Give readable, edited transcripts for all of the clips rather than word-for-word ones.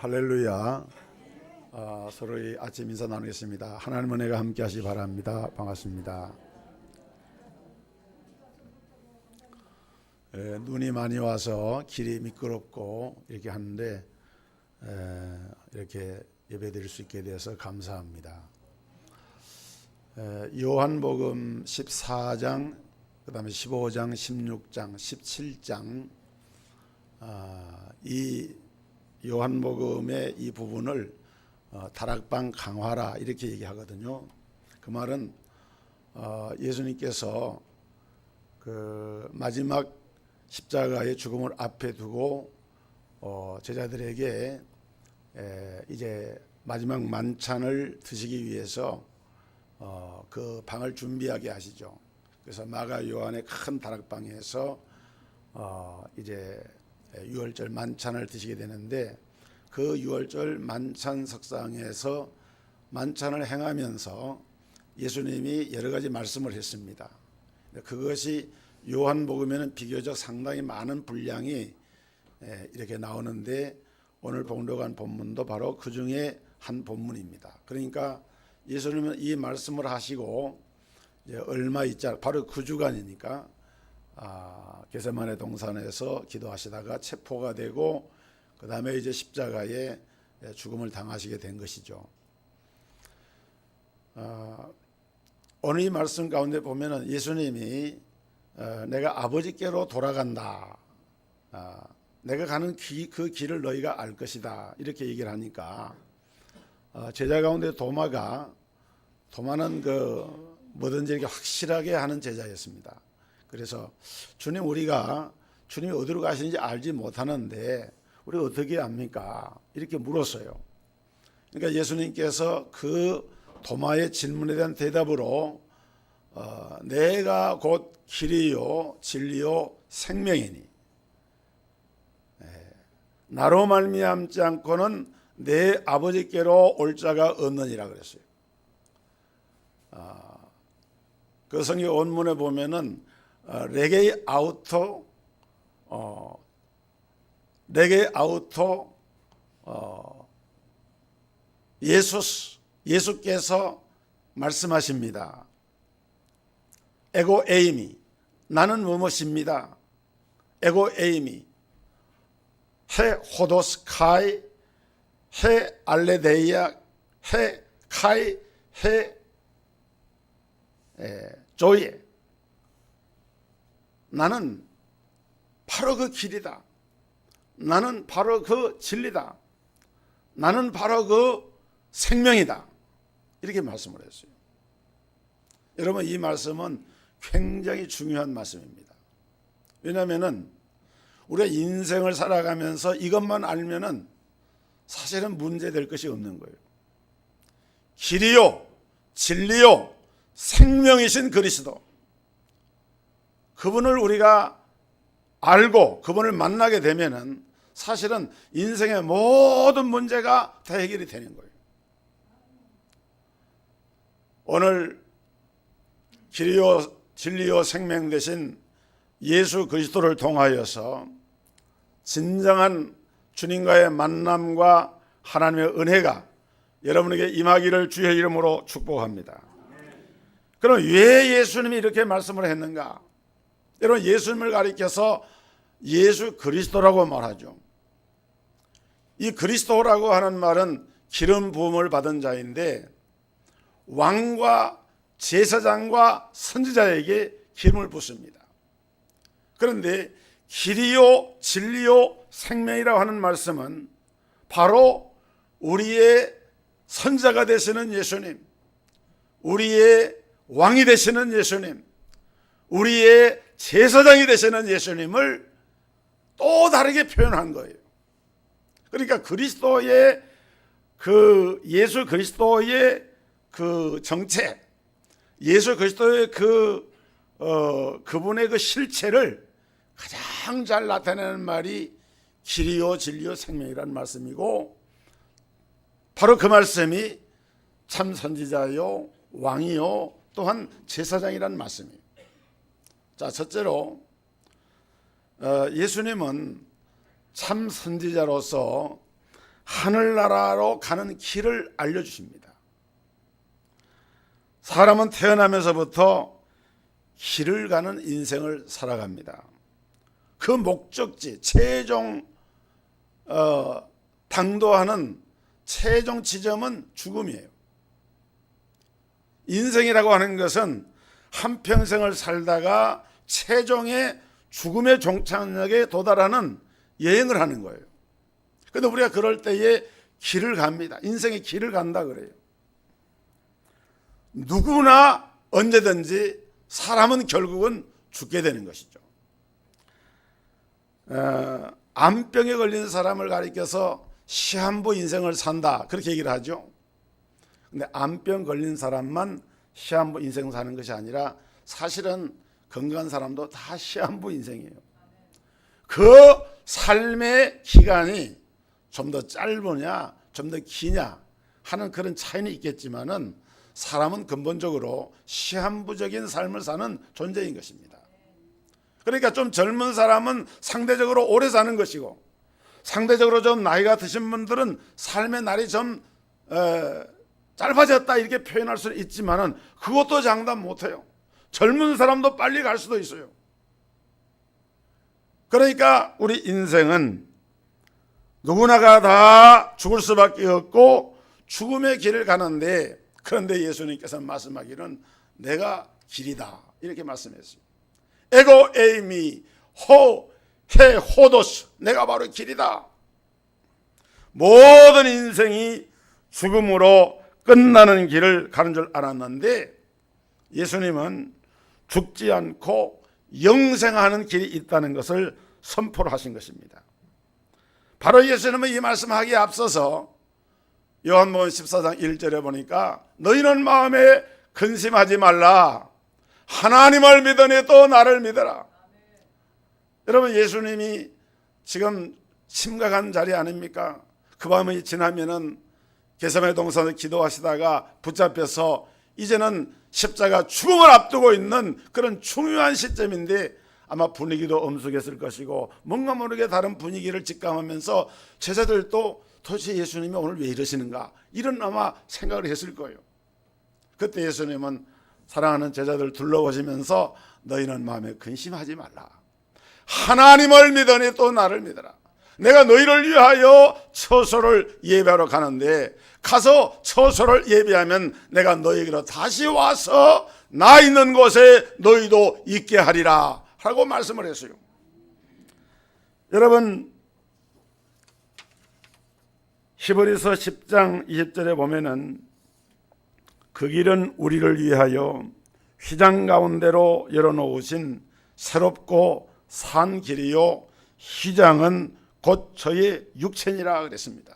할렐루야. 서로의 아침 인사 나누겠습니다. 하나님 은혜가 함께 하시기 바랍니다. 반갑습니다. 눈이 많이 와서 길이 미끄럽고 이렇게 하는데 이렇게 예배드릴 수 있게 되어서 감사합니다. 요한복음 14장, 그 다음에 15장, 16장, 17장 이 요한복음의 이 부분을 다락방 강화라 이렇게 얘기하거든요. 그 말은 예수님께서 그 마지막 십자가의 죽음을 앞에 두고 제자들에게 이제 마지막 만찬을 드시기 위해서 그 방을 준비하게 하시죠. 그래서 마가 요한의 큰 다락방에서 이제 유월절 만찬을 드시게 되는데, 그 유월절 만찬 석상에서 만찬을 행하면서 예수님이 여러 가지 말씀을 했습니다. 그것이 요한복음에는 비교적 상당히 많은 분량이 이렇게 나오는데, 오늘 봉독한 본문도 바로 그 중에 한 본문입니다. 그러니까 예수님은 이 말씀을 하시고 이제 얼마 있자, 바로 그 주간이니까 겟세마네 동산에서 기도하시다가 체포가 되고 그 다음에 이제 십자가에 죽음을 당하시게 된 것이죠. 오늘 이 말씀 가운데 보면은 예수님이 내가 아버지께로 돌아간다, 내가 가는 그 길을 너희가 알 것이다, 이렇게 얘기를 하니까 제자 가운데 도마는 그 뭐든지 이렇게 확실하게 하는 제자였습니다. 그래서 주님이 어디로 가시는지 알지 못하는데 우리 어떻게 압니까? 이렇게 물었어요. 그러니까 예수님께서 그 도마의 질문에 대한 대답으로 내가 곧 길이요 진리요 생명이니 나로 말미암지 않고는 내 아버지께로 올 자가 없느니라 그랬어요. 그 성경 원문에 보면은 레게 아우토 예수께서 말씀하십니다. 에고 에이미, 나는 무엇입니다. 에고 에이미 헤 호도스카이 헤 알레데이아 헤 카이 헤 조예, 나는 바로 그 길이다, 나는 바로 그 진리다, 나는 바로 그 생명이다, 이렇게 말씀을 했어요. 여러분, 이 말씀은 굉장히 중요한 말씀입니다. 왜냐하면 우리가 인생을 살아가면서 이것만 알면은 사실은 문제될 것이 없는 거예요. 길이요 진리요 생명이신 그리스도, 그분을 우리가 알고 그분을 만나게 되면은 사실은 인생의 모든 문제가 다 해결이 되는 거예요. 오늘 길이요 진리요 생명 되신 예수 그리스도를 통하여서 진정한 주님과의 만남과 하나님의 은혜가 여러분에게 임하기를 주의 이름으로 축복합니다. 그럼 왜 예수님이 이렇게 말씀을 했는가? 여러분, 예수님을 가리켜서 예수 그리스도라고 말하죠. 이 그리스도라고 하는 말은 기름 부음을 받은 자인데, 왕과 제사장과 선지자에게 기름을 붓습니다. 그런데 길이요 진리요 생명이라고 하는 말씀은 바로 우리의 선자가 되시는 예수님, 우리의 왕이 되시는 예수님, 우리의 제사장이 되시는 예수님을 또 다르게 표현한 거예요. 그러니까 그리스도의 예수 그리스도의 그 정체, 예수 그리스도의 그분의 그 실체를 가장 잘 나타내는 말이 길이요 진리요 생명이라는 말씀이고, 바로 그 말씀이 참 선지자요 왕이요 또한 제사장이라는 말씀이에요. 자, 첫째로 예수님은 참 선지자로서 하늘나라로 가는 길을 알려주십니다. 사람은 태어나면서부터 길을 가는 인생을 살아갑니다. 그 목적지, 최종 당도하는 최종 지점은 죽음이에요. 인생이라고 하는 것은 한평생을 살다가 최종의 죽음의 종착역에 도달하는 여행을 하는 거예요. 그런데 우리가 그럴 때에 길을 갑니다. 인생의 길을 간다 그래요. 누구나 언제든지 사람은 결국은 죽게 되는 것이죠. 암병에 걸린 사람을 가리켜서 시한부 인생을 산다 그렇게 얘기를 하죠. 근데 암병 걸린 사람만 시한부 인생 사는 것이 아니라 사실은 건강한 사람도 다 시한부 인생이에요. 그 삶의 기간이 좀 더 짧으냐 좀 더 기냐 하는 그런 차이는 있겠지만은 사람은 근본적으로 시한부적인 삶을 사는 존재인 것입니다. 그러니까 좀 젊은 사람은 상대적으로 오래 사는 것이고, 상대적으로 좀 나이가 드신 분들은 삶의 날이 좀 짧아졌다 이렇게 표현할 수는 있지만은 그것도 장담 못해요. 젊은 사람도 빨리 갈 수도 있어요. 그러니까 우리 인생은 누구나가 다 죽을 수밖에 없고 죽음의 길을 가는데, 그런데 예수님께서 말씀하기는 내가 길이다 이렇게 말씀했어요. 에고 에이미 호헤 호도스, 내가 바로 길이다. 모든 인생이 죽음으로 끝나는 길을 가는 줄 알았는데 예수님은 죽지 않고 영생하는 길이 있다는 것을 선포를 하신 것입니다. 바로 예수님은 이 말씀하기에 앞서서 요한복음 14장 1절에 보니까 너희는 마음에 근심하지 말라. 하나님을 믿으니 또 나를 믿어라. 여러분, 예수님이 지금 심각한 자리 아닙니까? 그 밤이 지나면은 겟세마네 동산에서 기도하시다가 붙잡혀서 이제는 십자가 죽음을 앞두고 있는 그런 중요한 시점인데 아마 분위기도 엄숙했을 것이고 뭔가 모르게 다른 분위기를 직감하면서 제자들도 도대체 예수님이 오늘 왜 이러시는가 이런 아마 생각을 했을 거예요. 그때 예수님은 사랑하는 제자들 둘러보시면서 너희는 마음에 근심하지 말라. 하나님을 믿으니 또 나를 믿어라. 내가 너희를 위하여 처소를 예배하러 가는데 가서 처소를 예배하면 내가 너희에게로 다시 와서 나 있는 곳에 너희도 있게 하리라 하고 말씀을 했어요. 여러분, 히브리서 10장 20절에 보면은 그 길은 우리를 위하여 휘장 가운데로 열어놓으신 새롭고 산 길이요 휘장은 곧 저의 육체니라 그랬습니다.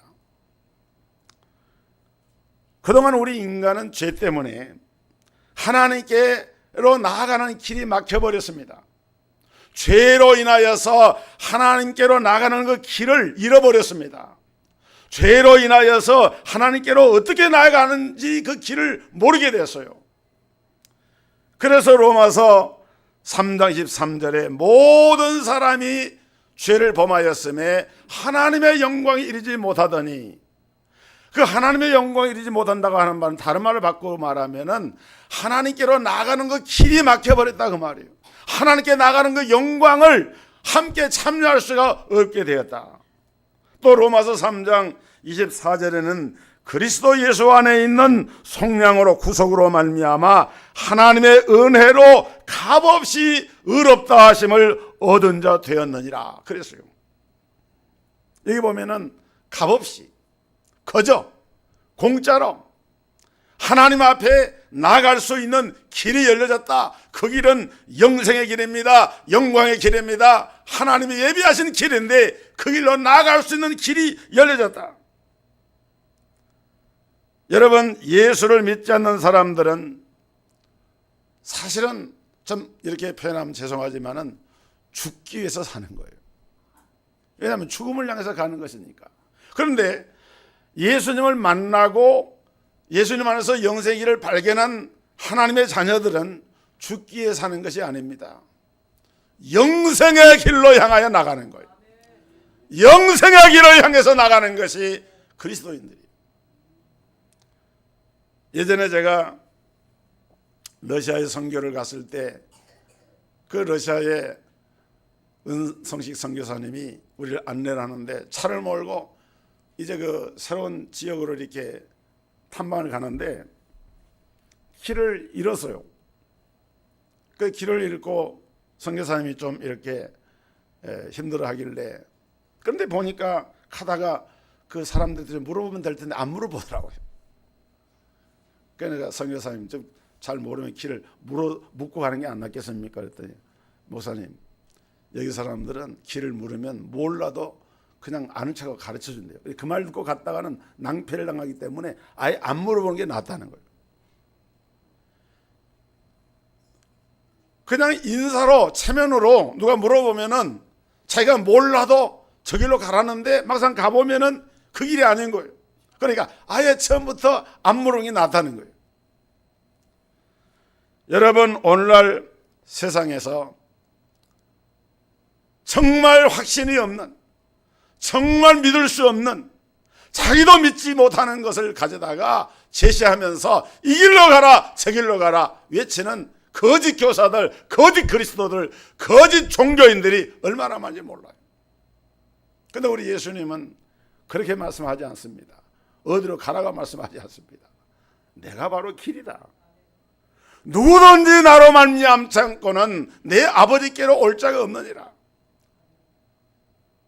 그동안 우리 인간은 죄 때문에 하나님께로 나아가는 길이 막혀버렸습니다. 죄로 인하여서 하나님께로 나가는 그 길을 잃어버렸습니다. 죄로 인하여서 하나님께로 어떻게 나아가는지 그 길을 모르게 됐어요. 그래서 로마서 3장 23절에 모든 사람이 죄를 범하였음에 하나님의 영광이 이르지 못하더니, 그 하나님의 영광이 이르지 못한다고 하는 말은 다른 말을 바꾸고 말하면은 하나님께로 나가는 그 길이 막혀버렸다 그 말이에요. 하나님께 나가는 그 영광을 함께 참여할 수가 없게 되었다. 또 로마서 3장 24절에는 그리스도 예수 안에 있는 속량으로 구속으로 말미암아 하나님의 은혜로 값없이 의롭다 하심을 얻은 자 되었느니라 그랬어요. 여기 보면은 값없이 거저 공짜로 하나님 앞에 나갈 수 있는 길이 열려졌다. 그 길은 영생의 길입니다. 영광의 길입니다. 하나님이 예비하신 길인데 그 길로 나아갈 수 있는 길이 열려졌다. 여러분, 예수를 믿지 않는 사람들은 사실은 좀 이렇게 표현하면 죄송하지만은 죽기 위해서 사는 거예요. 왜냐하면 죽음을 향해서 가는 것이니까. 그런데 예수님을 만나고 예수님 안에서 영생의 길을 발견한 하나님의 자녀들은 죽기 위해 사는 것이 아닙니다. 영생의 길로 향하여 나가는 거예요. 영생의 길을 향해서 나가는 것이 그리스도인들이. 예전에 제가 러시아에 선교를 갔을 때 그 러시아의 은성식 선교사님이 우리를 안내를 하는데 차를 몰고 이제 그 새로운 지역으로 이렇게 탐방을 가는데 길을 잃었어요. 그 길을 잃고 선교사님이 좀 이렇게 힘들어 하길래, 그런데 보니까 가다가 그 사람들한테 물어보면 될 텐데 안 물어보더라고요. 그러니까 선교사님 좀 잘 모르면 길을 묻고 가는 게 안 낫겠습니까? 그랬더니 목사님, 여기 사람들은 길을 물으면 몰라도 그냥 아는 척하고 가르쳐 준대요. 그 말 듣고 갔다가는 낭패를 당하기 때문에 아예 안 물어보는 게 낫다는 거예요. 그냥 인사로 체면으로 누가 물어보면은 자기가 몰라도 저 길로 가라는데 막상 가보면은 그 길이 아닌 거예요. 그러니까 아예 처음부터 안 물어보는 게 낫다는 거예요. 여러분, 오늘날 세상에서 정말 확신이 없는, 정말 믿을 수 없는, 자기도 믿지 못하는 것을 가져다가 제시하면서 이 길로 가라 저 길로 가라 외치는 거짓 교사들, 거짓 그리스도들, 거짓 종교인들이 얼마나 많은지 몰라요. 그런데 우리 예수님은 그렇게 말씀하지 않습니다. 어디로 가라고 말씀하지 않습니다. 내가 바로 길이다. 누구든지 나로 말미암지 않고는 내 아버지께로 올 자가 없느니라.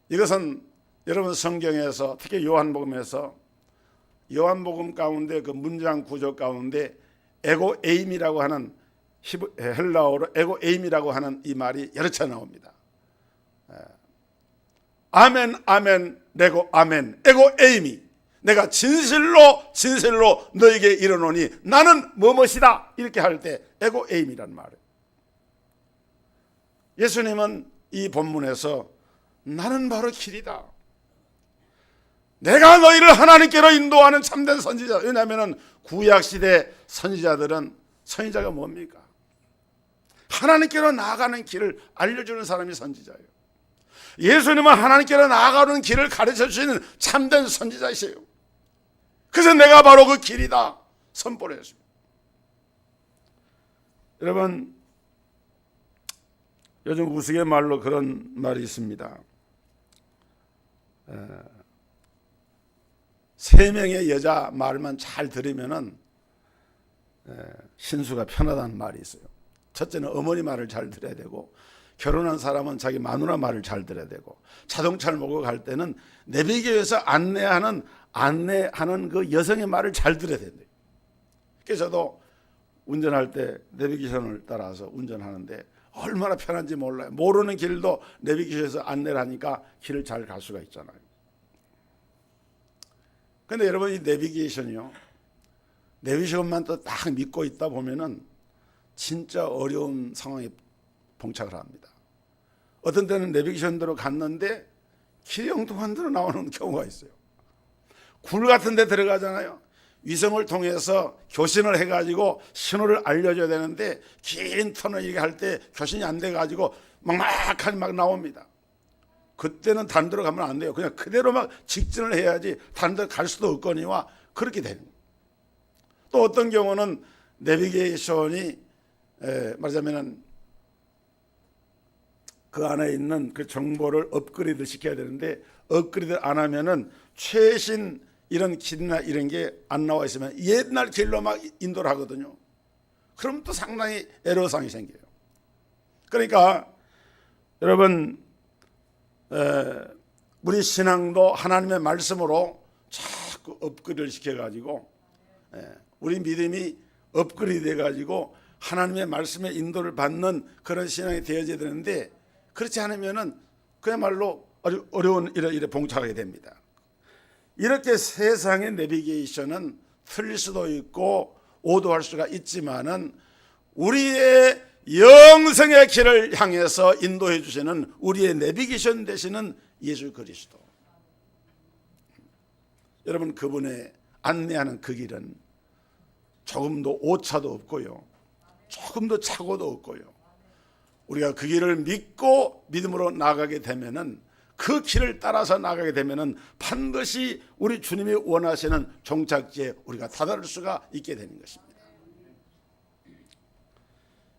이것은 여러분 성경에서, 특히 요한복음에서, 요한복음 가운데 그 문장 구조 가운데 에고에임이라고 하는, 헬라어로 에고에임이라고 하는 이 말이 여러 차례 나옵니다. 아멘 아멘 레고 아멘 에고에임이, 내가 진실로 진실로 너에게 이르노니 나는 뭐뭇이다, 이렇게 할 때 에고에임이란 말이에요. 예수님은 이 본문에서 나는 바로 길이다, 내가 너희를 하나님께로 인도하는 참된 선지자. 왜냐하면 구약시대 선지자들은, 선지자가 뭡니까? 하나님께로 나아가는 길을 알려주는 사람이 선지자예요. 예수님은 하나님께로 나아가는 길을 가르쳐 주시는 참된 선지자이세요. 그래서 내가 바로 그 길이다 선포를 했습니다. 여러분, 요즘 우스갯말로 그런 말이 있습니다. 3명의 여자 말만 잘 들으면은 신수가 편하다는 말이 있어요. 첫째는 어머니 말을 잘 들어야 되고, 결혼한 사람은 자기 마누라 말을 잘 들어야 되고, 자동차를 몰고 갈 때는 내비게이션에서 안내하는 그 여성의 말을 잘 들어야 된대요. 그래서 저도 운전할 때 내비게이션을 따라서 운전하는데 얼마나 편한지 몰라요. 모르는 길도 내비게이션에서 안내를 하니까 길을 잘 갈 수가 있잖아요. 근데 여러분, 이 내비게이션이요, 내비게이션만 또 딱 믿고 있다 보면은 진짜 어려운 상황에 봉착을 합니다. 어떤 때는 내비게이션대로 갔는데 길이 엉뚱한 데로 나오는 경우가 있어요. 굴 같은 데 들어가잖아요. 위성을 통해서 교신을 해가지고 신호를 알려줘야 되는데 긴 터널 이렇게 할 때 교신이 안 돼가지고 막막하게 막 나옵니다. 그때는 다른 데로 가면 안 돼요. 그냥 그대로 막 직진을 해야지 다른 데로 갈 수도 없거니와 그렇게 되는 거예요. 또 어떤 경우는 내비게이션이 말하자면 그 안에 있는 그 정보를 업그레이드 시켜야 되는데, 업그레이드 안 하면은 최신 이런 길이나 이런 게 안 나와 있으면 옛날 길로 막 인도를 하거든요. 그럼 또 상당히 애로사항이 생겨요. 그러니까 여러분, 우리 신앙도 하나님의 말씀으로 자꾸 업그레이드를 시켜가지고, 우리 믿음이 업그레이드 돼가지고 하나님의 말씀의 인도를 받는 그런 신앙이 되어져야 되는데, 그렇지 않으면은 그야말로 아주 어려운 일에 봉착하게 됩니다. 이렇게 세상의 내비게이션은 틀릴 수도 있고 오도할 수가 있지만은 우리의 영생의 길을 향해서 인도해 주시는 우리의 내비게이션 되시는 예수 그리스도. 여러분, 그분의 안내하는 그 길은 조금도 오차도 없고요, 조금도 착오도 없고요. 우리가 그 길을 믿고 믿음으로 나가게 되면은 그 길을 따라서 나가게 되면은 반드시 우리 주님이 원하시는 종착지에 우리가 다다를 수가 있게 되는 것입니다.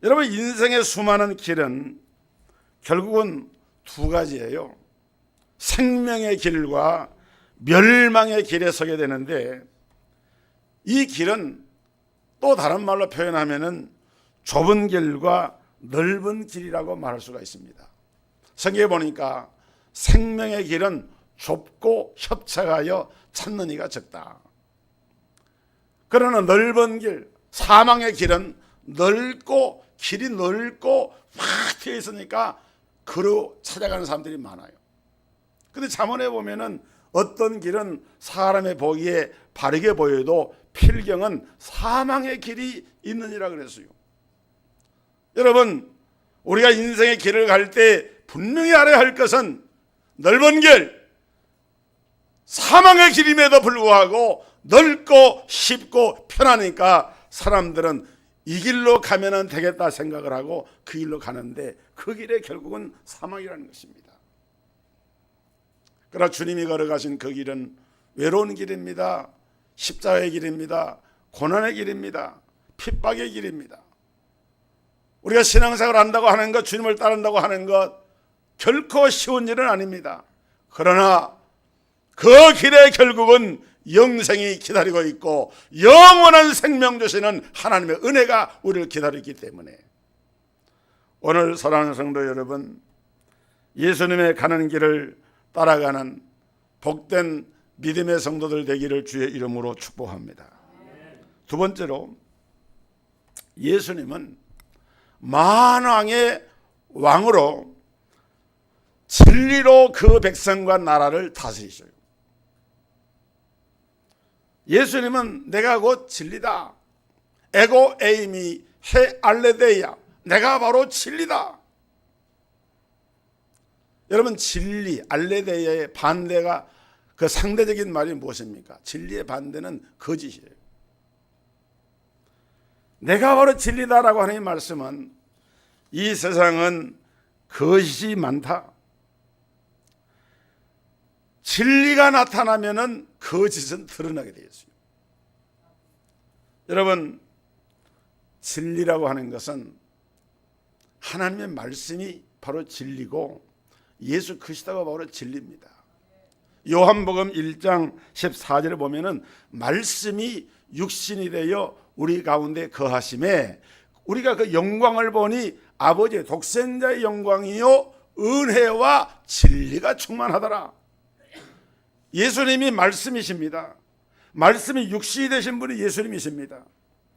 여러분, 인생의 수많은 길은 결국은 두 가지예요. 생명의 길과 멸망의 길에 서게 되는데, 이 길은 또 다른 말로 표현하면은 좁은 길과 넓은 길이라고 말할 수가 있습니다. 성경에 보니까 생명의 길은 좁고 협착하여 찾는 이가 적다. 그러나 넓은 길, 사망의 길은 넓고 길이 넓고 확 트여 있으니까 그로 찾아가는 사람들이 많아요. 근데 잠언에 보면은 어떤 길은 사람의 보기에 바르게 보여도 필경은 사망의 길이 있느니라 그랬어요. 여러분, 우리가 인생의 길을 갈 때 분명히 알아야 할 것은 넓은 길, 사망의 길임에도 불구하고 넓고 쉽고 편하니까 사람들은 이 길로 가면 되겠다 생각을 하고 그 길로 가는데, 그 길에 결국은 사망이라는 것입니다. 그러나 주님이 걸어가신 그 길은 외로운 길입니다. 십자가의 길입니다. 고난의 길입니다. 핍박의 길입니다. 우리가 신앙생활을 한다고 하는 것, 주님을 따른다고 하는 것 결코 쉬운 일은 아닙니다. 그러나 그 길에 결국은 영생이 기다리고 있고 영원한 생명 주시는 하나님의 은혜가 우리를 기다리기 때문에, 오늘 사랑하는 성도 여러분, 예수님의 가는 길을 따라가는 복된 믿음의 성도들 되기를 주의 이름으로 축복합니다. 두 번째로, 예수님은 만왕의 왕으로 진리로 그 백성과 나라를 다스리셔요. 예수님은 내가 곧 진리다. 에고 에이미 헤 알레데이야. 내가 바로 진리다. 여러분, 진리, 알레데이아의 반대가, 그 상대적인 말이 무엇입니까? 진리의 반대는 거짓이에요. 내가 바로 진리다라고 하는 이 말씀은 이 세상은 거짓이 많다. 진리가 나타나면은 거짓은 드러나게 되어 있어요. 여러분, 진리라고 하는 것은 하나님의 말씀이 바로 진리고 예수 그리스도가 바로 진리입니다. 요한복음 1장 14절에 보면은 말씀이 육신이 되어 우리 가운데 거하심에 우리가 그 영광을 보니 아버지의 독생자의 영광이요 은혜와 진리가 충만하더라. 예수님이 말씀이십니다. 말씀이 육신이 되신 분이 예수님이십니다.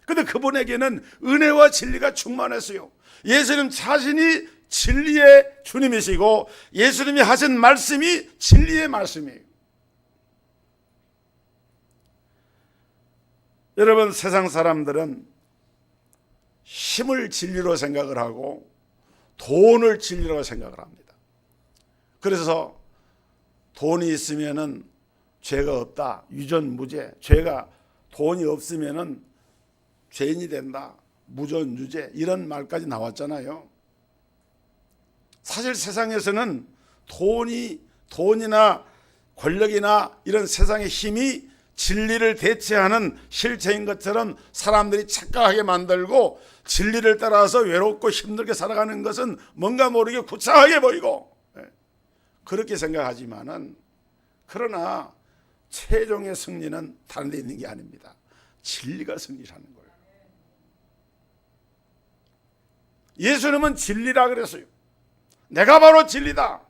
그런데 그분에게는 은혜와 진리가 충만했어요. 예수님 자신이 진리의 주님이시고 예수님이 하신 말씀이 진리의 말씀이에요. 여러분, 세상 사람들은 힘을 진리로 생각을 하고 돈을 진리로 생각을 합니다. 그래서 돈이 있으면은 죄가 없다, 유전무죄, 죄가 돈이 없으면은 죄인이 된다, 무전유죄, 이런 말까지 나왔잖아요. 사실 세상에서는 돈이나 권력이나 이런 세상의 힘이 진리를 대체하는 실체인 것처럼 사람들이 착각하게 만들고, 진리를 따라서 외롭고 힘들게 살아가는 것은 뭔가 모르게 구차하게 보이고 그렇게 생각하지만은, 그러나 최종의 승리는 다른 데 있는 게 아닙니다. 진리가 승리하는 거예요. 예수님은 진리라 그랬어요. 내가 바로 진리다.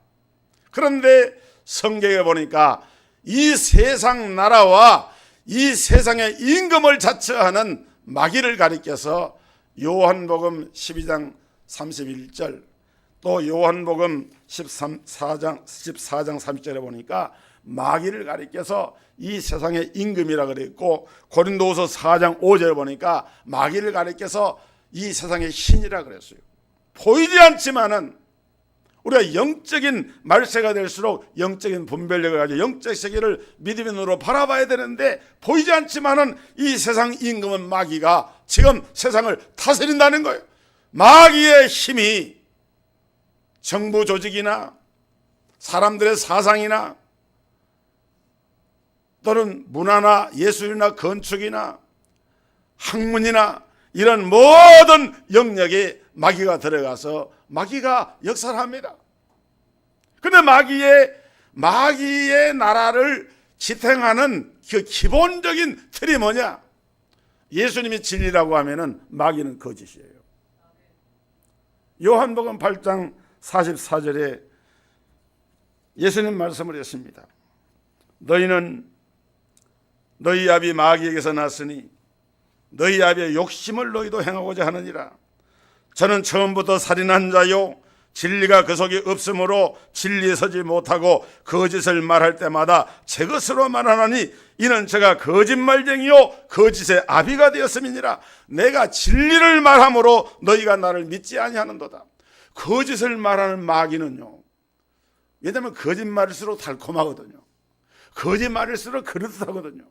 그런데 성경에 보니까 이 세상 나라와 이 세상의 임금을 자처하는 마귀를 가리켜서 요한복음 12장 31절, 또 요한복음 14장 30절에 보니까 마귀를 가리켜서 이 세상의 임금이라 그랬고, 고린도후서 4장 5절에 보니까 마귀를 가리켜서 이 세상의 신이라 그랬어요. 보이지 않지만은 우리가 영적인 말세가 될수록 영적인 분별력을 가지고 영적 세계를 믿음의 눈으로 바라봐야 되는데, 보이지 않지만은 이 세상 임금은 마귀가 지금 세상을 다스린다는 거예요. 마귀의 힘이 정부 조직이나 사람들의 사상이나 또는 문화나 예술이나 건축이나 학문이나 이런 모든 영역에 마귀가 들어가서 마귀가 역사를 합니다. 그런데 마귀의 나라를 지탱하는 그 기본적인 틀이 뭐냐? 예수님이 진리라고 하면은 마귀는 거짓이에요. 요한복음 8장 44절에 예수님 말씀을 했습니다. 너희는 너희 아비 마귀에게서 났으니 너희 아비의 욕심을 너희도 행하고자 하느니라. 저는 처음부터 살인한 자요 진리가 그 속에 없으므로 진리에 서지 못하고 거짓을 말할 때마다 제 것으로 말하나니 이는 제가 거짓말쟁이요 거짓의 아비가 되었음이니라. 내가 진리를 말함으로 너희가 나를 믿지 아니하는도다. 거짓을 말하는 마귀는요, 왜냐하면 거짓말일수록 달콤하거든요. 거짓말일수록 그릇하거든요.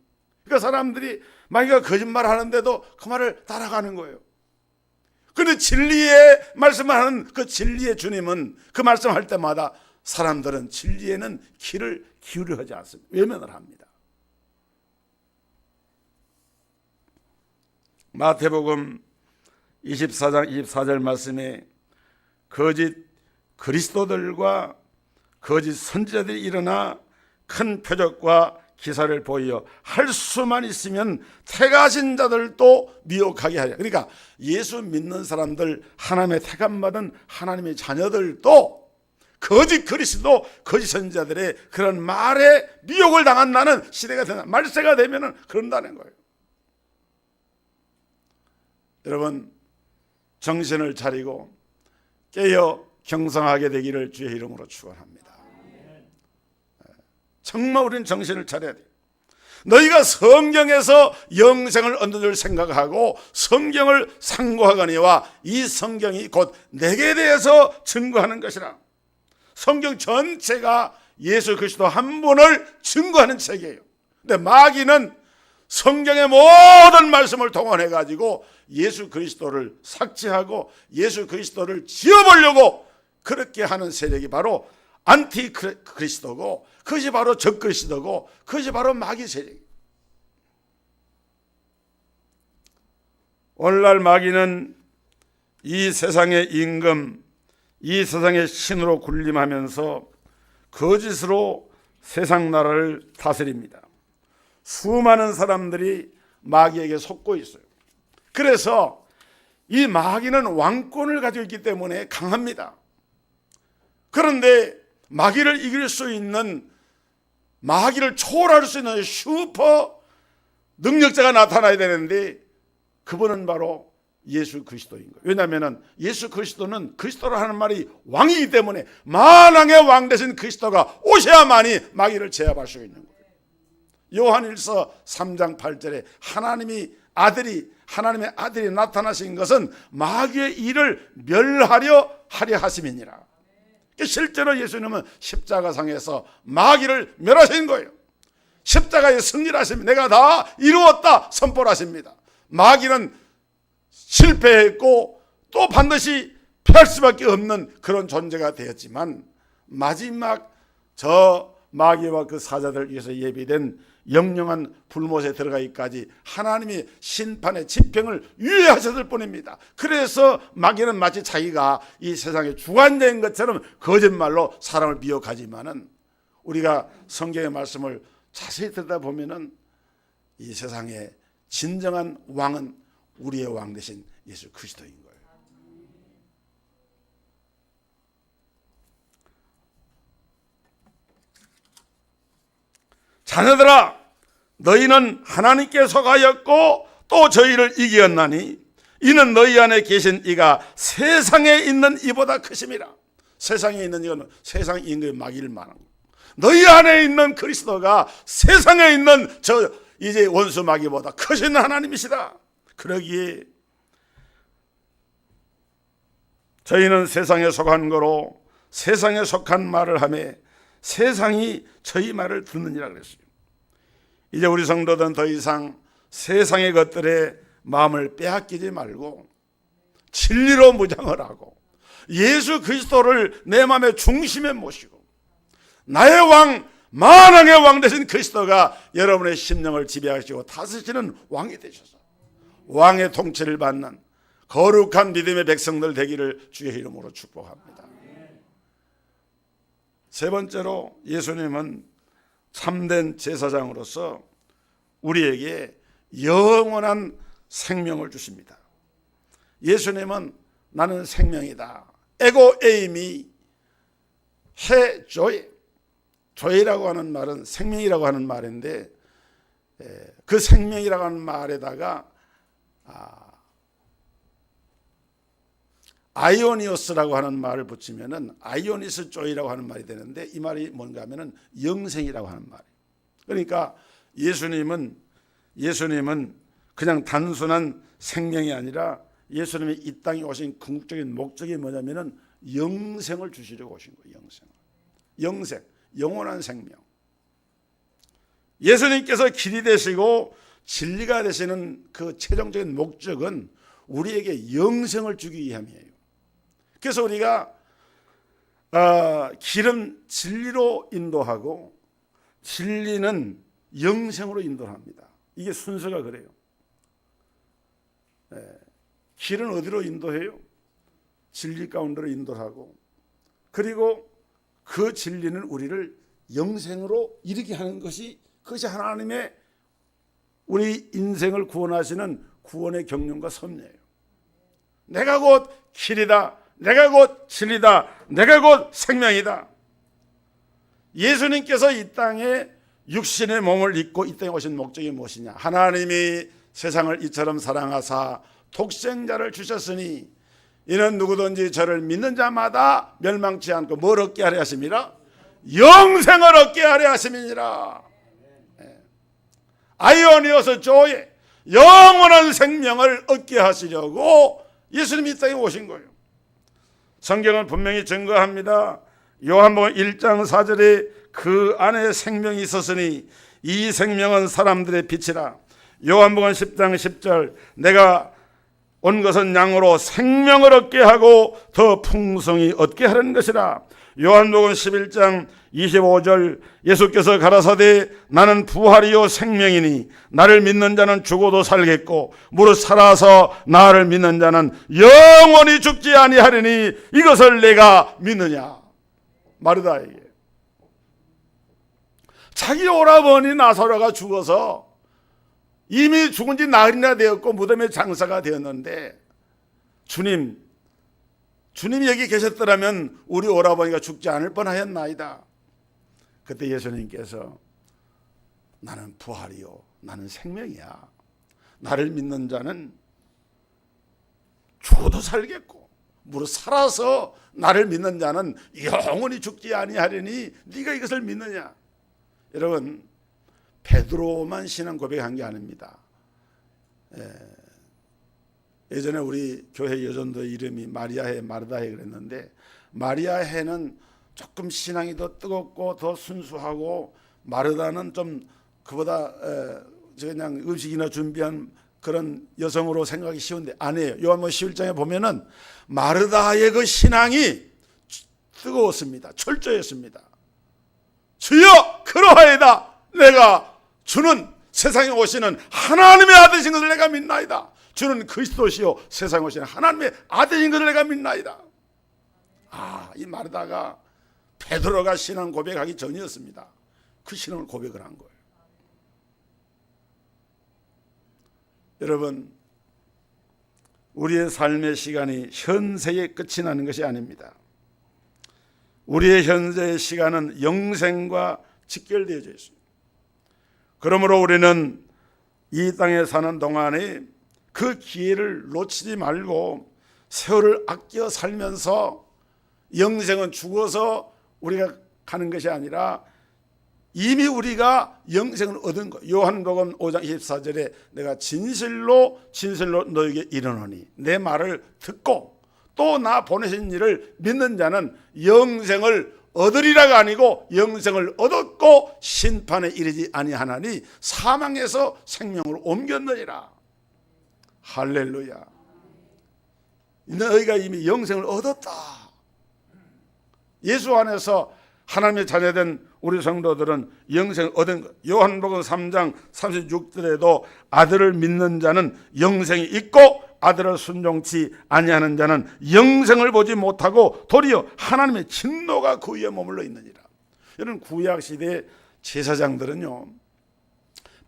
그러니까 사람들이 마귀가 거짓말 하는데도 그 말을 따라가는 거예요. 그런데 진리의 말씀하는 그 진리의 주님은 그 말씀할 때마다 사람들은 진리에는 귀를 기울여 하지 않습니다. 외면을 합니다. 마태복음 24장 24절 말씀에 거짓 그리스도들과 거짓 선지자들이 일어나 큰 표적과 기사를 보여 할 수만 있으면 택하신 자들도 미혹하게 하려. 그러니까 예수 믿는 사람들, 하나님의 택함받은 하나님의 자녀들도 거짓 그리스도, 거짓 선지자들의 그런 말에 미혹을 당한다는 시대가 된다. 말세가 되면은 그런다는 거예요. 여러분, 정신을 차리고 깨어 경성하게 되기를 주의 이름으로 축원합니다. 정말 우리는 정신을 차려야 돼요. 너희가 성경에서 영생을 얻는 줄 생각하고 성경을 상고하거니와 이 성경이 곧 내게 대해서 증거하는 것이라. 성경 전체가 예수 그리스도 한 분을 증거하는 책이에요. 근데 마귀는 성경의 모든 말씀을 동원해 가지고 예수 그리스도를 삭제하고 예수 그리스도를 지어보려고 그렇게 하는 세력이 바로 안티 그리스도고, 그것이 바로 적 그리스도고, 그것이 바로 마귀 세력이에요. 오늘날 마귀는 이 세상의 임금, 이 세상의 신으로 군림하면서 거짓으로 세상 나라를 다스립니다. 수많은 사람들이 마귀에게 속고 있어요. 그래서 이 마귀는 왕권을 가지고 있기 때문에 강합니다. 그런데 마귀를 이길 수 있는, 마귀를 초월할 수 있는 슈퍼 능력자가 나타나야 되는데 그분은 바로 예수 그리스도인 거예요. 왜냐하면 예수 그리스도는, 그리스도로 하는 말이 왕이기 때문에 만왕의 왕 되신 그리스도가 오셔야만이 마귀를 제압할 수 있는 거예요. 요한일서 3장 8절에 하나님의 아들이 나타나신 것은 마귀의 일을 멸하려 하려 하심이니라. 실제로 예수님은 십자가상에서 마귀를 멸하신 거예요. 십자가에 승리를 하십니다. 내가 다 이루었다 선포를 하십니다. 마귀는 실패했고 또 반드시 패할 수밖에 없는 그런 존재가 되었지만 마지막 저 마귀와 그 사자들 위해서 예비된 영영한 불못에 들어가기까지 하나님이 심판의 집행을 유예하셨을 뿐입니다. 그래서 마귀는 마치 자기가 이 세상의 주관자인 것처럼 거짓말로 사람을 미혹하지만은 우리가 성경의 말씀을 자세히 들여다보면은 이 세상의 진정한 왕은 우리의 왕 되신 예수 그리스도인 거예요. 자녀들아, 너희는 하나님께 속하였고 또 저희를 이기었나니 이는 너희 안에 계신 이가 세상에 있는 이보다 크심이라. 세상에 있는 이거는 세상에 있는 마귀를 말하는 거예요. 너희 안에 있는 그리스도가 세상에 있는 저 이제 원수 마귀보다 크신 하나님이시다. 그러기에 저희는 세상에 속한 거로 세상에 속한 말을 하며 세상이 저희 말을 듣느니라 그랬어요. 이제 우리 성도들은 더 이상 세상의 것들에 마음을 빼앗기지 말고 진리로 무장을 하고 예수 그리스도를 내 마음의 중심에 모시고 나의 왕, 만왕의 왕 되신 그리스도가 여러분의 심령을 지배하시고 다스리시는 왕이 되셔서 왕의 통치를 받는 거룩한 믿음의 백성들 되기를 주의 이름으로 축복합니다. 세 번째로 예수님은 참된 제사장으로서 우리에게 영원한 생명을 주십니다. 예수님은 나는 생명이다. 에고 에이미 해 조이. 조이라고 하는 말은 생명이라고 하는 말인데, 그 생명이라고 하는 말에다가 아이오니오스라고 하는 말을 붙이면은 아이오니스 조이라고 하는 말이 되는데, 이 말이 뭔가 하면은 영생이라고 하는 말이에요. 그러니까 예수님은 그냥 단순한 생명이 아니라 예수님이 이 땅에 오신 궁극적인 목적이 뭐냐면은 영생을 주시려고 오신 거예요. 영생, 영원한 생명. 예수님께서 길이 되시고 진리가 되시는 그 최종적인 목적은 우리에게 영생을 주기 위함이에요. 그래서 우리가 길은 진리로 인도하고 진리는 영생으로 인도합니다. 이게 순서가 그래요. 길은 어디로 인도해요? 진리 가운데로 인도하고, 그리고 그 진리는 우리를 영생으로 이르게 하는 것이, 그것이 하나님의 우리 인생을 구원하시는 구원의 경륜과 섭리예요. 내가 곧 길이다, 내가 곧 진리다, 내가 곧 생명이다. 예수님께서 이 땅에 육신의 몸을 입고 이 땅에 오신 목적이 무엇이냐? 하나님이 세상을 이처럼 사랑하사 독생자를 주셨으니 이는 누구든지 저를 믿는 자마다 멸망치 않고 뭘 얻게 하려 하심이라? 영생을 얻게 하려 하심이니라. 아이오니오스 조에 영원한 생명을 얻게 하시려고 예수님이 이 땅에 오신 거예요. 성경은 분명히 증거합니다. 요한복음 1장 4절에 그 안에 생명이 있었으니 이 생명은 사람들의 빛이라. 요한복음 10장 10절 내가 온 것은 양으로 생명을 얻게 하고 더 풍성히 얻게 하려는 것이라. 요한복음 11장 25절 예수께서 가라사대 나는 부활이요 생명이니 나를 믿는 자는 죽어도 살겠고 무릇 살아서 나를 믿는 자는 영원히 죽지 아니하리니 이것을 내가 믿느냐. 마르다에게 자기 오라버니 나사로가 죽어서 이미 죽은 지 나흘이나 되었고 무덤에 장사가 되었는데 주님이 여기 계셨더라면 우리 오라버니가 죽지 않을 뻔하였나이다. 그때 예수님께서 나는 부활이요 나는 생명이야. 나를 믿는 자는 죽어도 살겠고 무릇 살아서 나를 믿는 자는 영원히 죽지 아니하리니 네가 이것을 믿느냐. 여러분, 베드로만 신앙 고백한 게 아닙니다. 예전에 우리 교회 여전도 이름이 마리아해 마르다해 그랬는데, 마리아해는 조금 신앙이 더 뜨겁고 더 순수하고, 마르다는 좀 그보다 그냥 음식이나 준비한 그런 여성으로 생각하기 쉬운데 아니에요. 요한복음 11장에 보면은 마르다의 그 신앙이 뜨거웠습니다. 철저했습니다. 주여 그러하이다. 내가 주는 세상에 오시는 하나님의 아들이신 것을 내가 믿나이다. 주는 그리스도시요 세상에 오시는 하나님의 아들인 것을 내가 믿나이다. 이 마르다가 베드로가 신앙 고백하기 전이었습니다. 그 신앙을 고백을 한 거예요. 여러분, 우리의 삶의 시간이 현세에 끝이 나는 것이 아닙니다. 우리의 현재의 시간은 영생과 직결되어져 있습니다. 그러므로 우리는 이 땅에 사는 동안에 그 기회를 놓치지 말고 세월을 아껴 살면서, 영생은 죽어서 우리가 가는 것이 아니라 이미 우리가 영생을 얻은 것. 요한복음 5장 24절에 내가 진실로 너에게 이르노니 내 말을 듣고 또 나 보내신 이를 믿는 자는 영생을 얻으리라가 아니고 영생을 얻었고 심판에 이르지 아니하나니 사망에서 생명으로 옮겼느니라. 할렐루야. 너희가 이미 영생을 얻었다. 예수 안에서 하나님의 자녀된 우리 성도들은 영생을 얻은 것. 요한복음 3장 36절에도 아들을 믿는 자는 영생이 있고 아들을 순종치 아니하는 자는 영생을 보지 못하고 도리어 하나님의 진노가 그 위에 머물러 있느니라. 이런 구약시대 제사장들은요,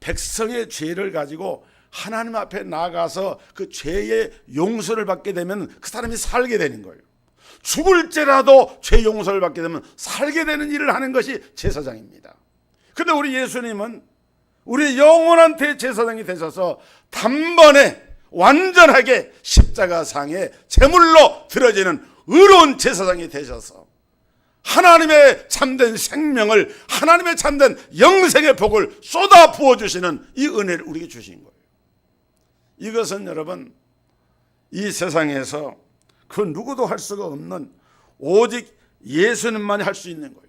백성의 죄를 가지고 하나님 앞에 나가서 그 죄의 용서를 받게 되면 그 사람이 살게 되는 거예요. 죽을지라도 죄 용서를 받게 되면 살게 되는 일을 하는 것이 제사장입니다. 그런데 우리 예수님은 우리 영원한 대제사장이 되셔서 단번에 완전하게 십자가상에 제물로 드려지는 의로운 제사장이 되셔서 하나님의 참된 생명을, 하나님의 참된 영생의 복을 쏟아 부어주시는 이 은혜를 우리에게 주신 거예요. 이것은 여러분, 이 세상에서 그 누구도 할 수가 없는 오직 예수님만이 할 수 있는 거예요.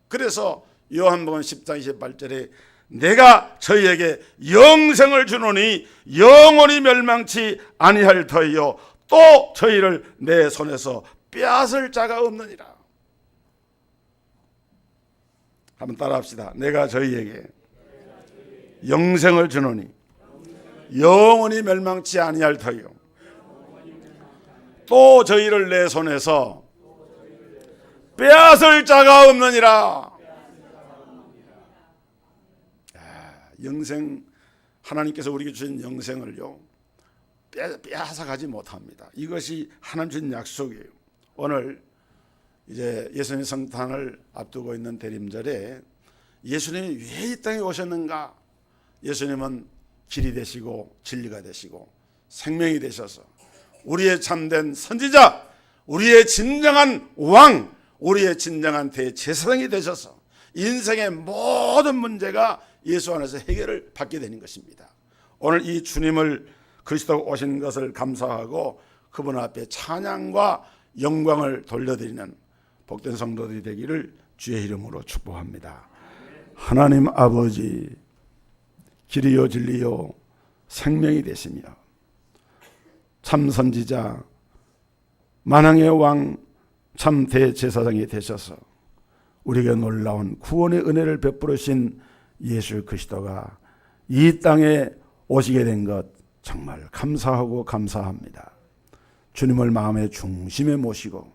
그래서 요한복음 10장 28절에 내가 저희에게 영생을 주노니 영원히 멸망치 아니할 터이요 또 저희를 내 손에서 빼앗을 자가 없느니라. 한번 따라합시다. 내가 저희에게 영생을 주노니 영원히 멸망치 아니할 터이요 또 저희를 내 손에서 빼앗을 자가 없느니라. 영생, 하나님께서 우리에게 주신 영생을요 빼앗아 가지 못합니다. 이것이 하나님 주신 약속이에요. 오늘 이제 예수님 성탄을 앞두고 있는 대림절에 예수님이 왜 이 땅에 오셨는가? 예수님은 길이 되시고 진리가 되시고 생명이 되셔서 우리의 참된 선지자, 우리의 진정한 왕, 우리의 진정한 대제사장이 되셔서 인생의 모든 문제가 예수 안에서 해결을 받게 되는 것입니다. 오늘 이 주님을 그리스도 오신 것을 감사하고 그분 앞에 찬양과 영광을 돌려드리는 복된 성도들이 되기를 주의 이름으로 축복합니다. 하나님 아버지, 길이요 진리요 생명이 되시며 참 선지자, 만왕의 왕, 참 대제사장이 되셔서 우리에게 놀라운 구원의 은혜를 베풀으신 예수 그리스도가 이 땅에 오시게 된 것 정말 감사하고 감사합니다. 주님을 마음의 중심에 모시고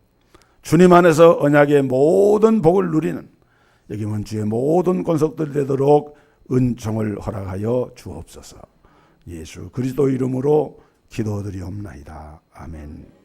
주님 안에서 언약의 모든 복을 누리는 여기 문주의 모든 권속들이 되도록 은총을 허락하여 주옵소서. 예수 그리스도 이름으로 기도드리옵나이다. 아멘.